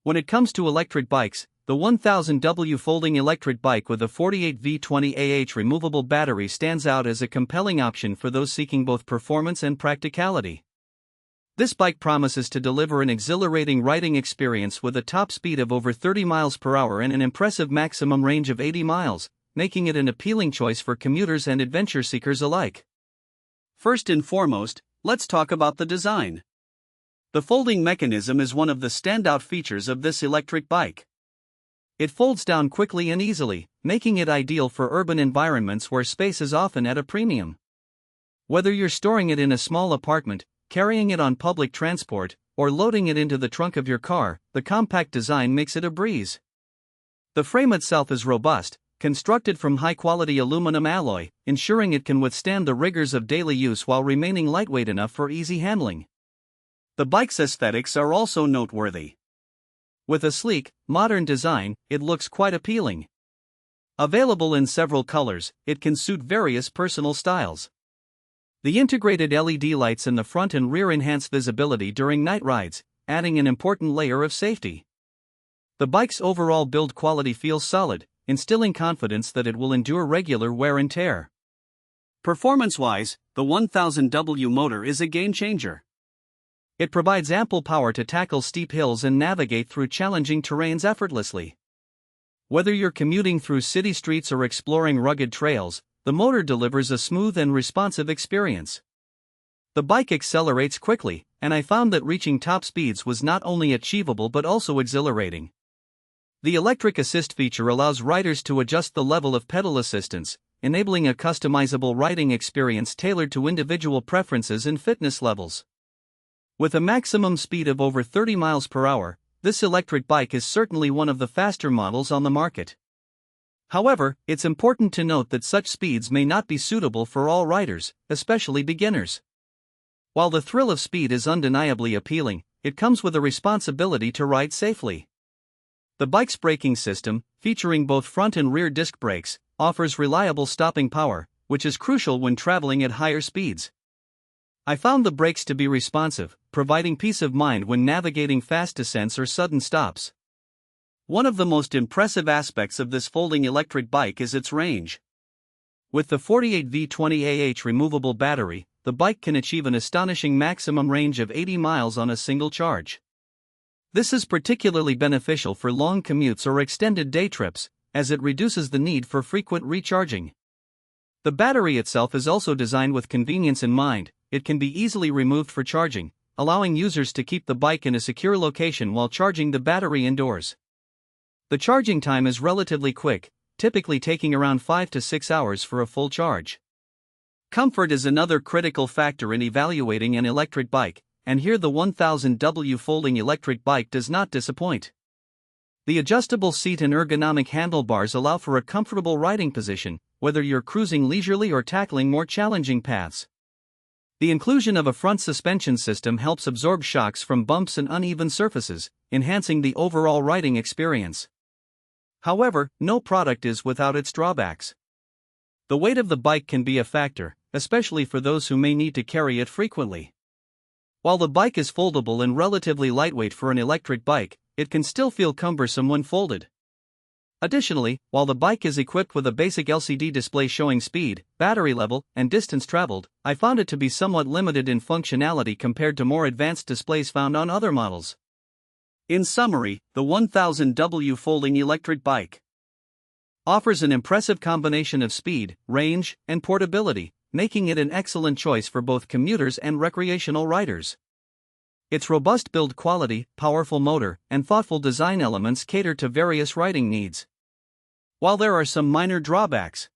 When it comes to electric bikes, the 1000W folding electric bike with a 48V 20AH removable battery stands out as a compelling option for those seeking both performance and practicality. This bike promises to deliver an exhilarating riding experience with a top speed of over 30 miles per hour and an impressive maximum range of 80 miles, making it an appealing choice for commuters and adventure seekers alike. First and foremost, let's talk about the design. The folding mechanism is one of the standout features of this electric bike. It folds down quickly and easily, making it ideal for urban environments where space is often at a premium. Whether you're storing it in a small apartment, carrying it on public transport, or loading it into the trunk of your car, the compact design makes it a breeze. The frame itself is robust, constructed from high-quality aluminum alloy, ensuring it can withstand the rigors of daily use while remaining lightweight enough for easy handling. The bike's aesthetics are also noteworthy. With a sleek, modern design, it looks quite appealing. Available in several colors, it can suit various personal styles. The integrated LED lights in the front and rear enhance visibility during night rides, adding an important layer of safety. The bike's overall build quality feels solid, instilling confidence that it will endure regular wear and tear. Performance-wise, the 1000W motor is a game-changer. It provides ample power to tackle steep hills and navigate through challenging terrains effortlessly. Whether you're commuting through city streets or exploring rugged trails, the motor delivers a smooth and responsive experience. The bike accelerates quickly, and I found that reaching top speeds was not only achievable but also exhilarating. The electric assist feature allows riders to adjust the level of pedal assistance, enabling a customizable riding experience tailored to individual preferences and fitness levels. With a maximum speed of over 30 miles per hour, this electric bike is certainly one of the faster models on the market. However, it's important to note that such speeds may not be suitable for all riders, especially beginners. While the thrill of speed is undeniably appealing, it comes with a responsibility to ride safely. The bike's braking system, featuring both front and rear disc brakes, offers reliable stopping power, which is crucial when traveling at higher speeds. I found the brakes to be responsive, providing peace of mind when navigating fast descents or sudden stops. One of the most impressive aspects of this folding electric bike is its range. With the 48V 20AH removable battery, the bike can achieve an astonishing maximum range of 80 miles on a single charge. This is particularly beneficial for long commutes or extended day trips, as it reduces the need for frequent recharging. The battery itself is also designed with convenience in mind. It can be easily removed for charging, allowing users to keep the bike in a secure location while charging the battery indoors. The charging time is relatively quick, typically taking around 5 to 6 hours for a full charge. Comfort is another critical factor in evaluating an electric bike, and here the 1000W folding electric bike does not disappoint. The adjustable seat and ergonomic handlebars allow for a comfortable riding position, whether you're cruising leisurely or tackling more challenging paths. The inclusion of a front suspension system helps absorb shocks from bumps and uneven surfaces, enhancing the overall riding experience. However, no product is without its drawbacks. The weight of the bike can be a factor, especially for those who may need to carry it frequently. While the bike is foldable and relatively lightweight for an electric bike, it can still feel cumbersome when folded. Additionally, while the bike is equipped with a basic LCD display showing speed, battery level, and distance traveled, I found it to be somewhat limited in functionality compared to more advanced displays found on other models. In summary, the 1000W folding electric bike offers an impressive combination of speed, range, and portability, making it an excellent choice for both commuters and recreational riders. Its robust build quality, powerful motor, and thoughtful design elements cater to various riding needs. While there are some minor drawbacks,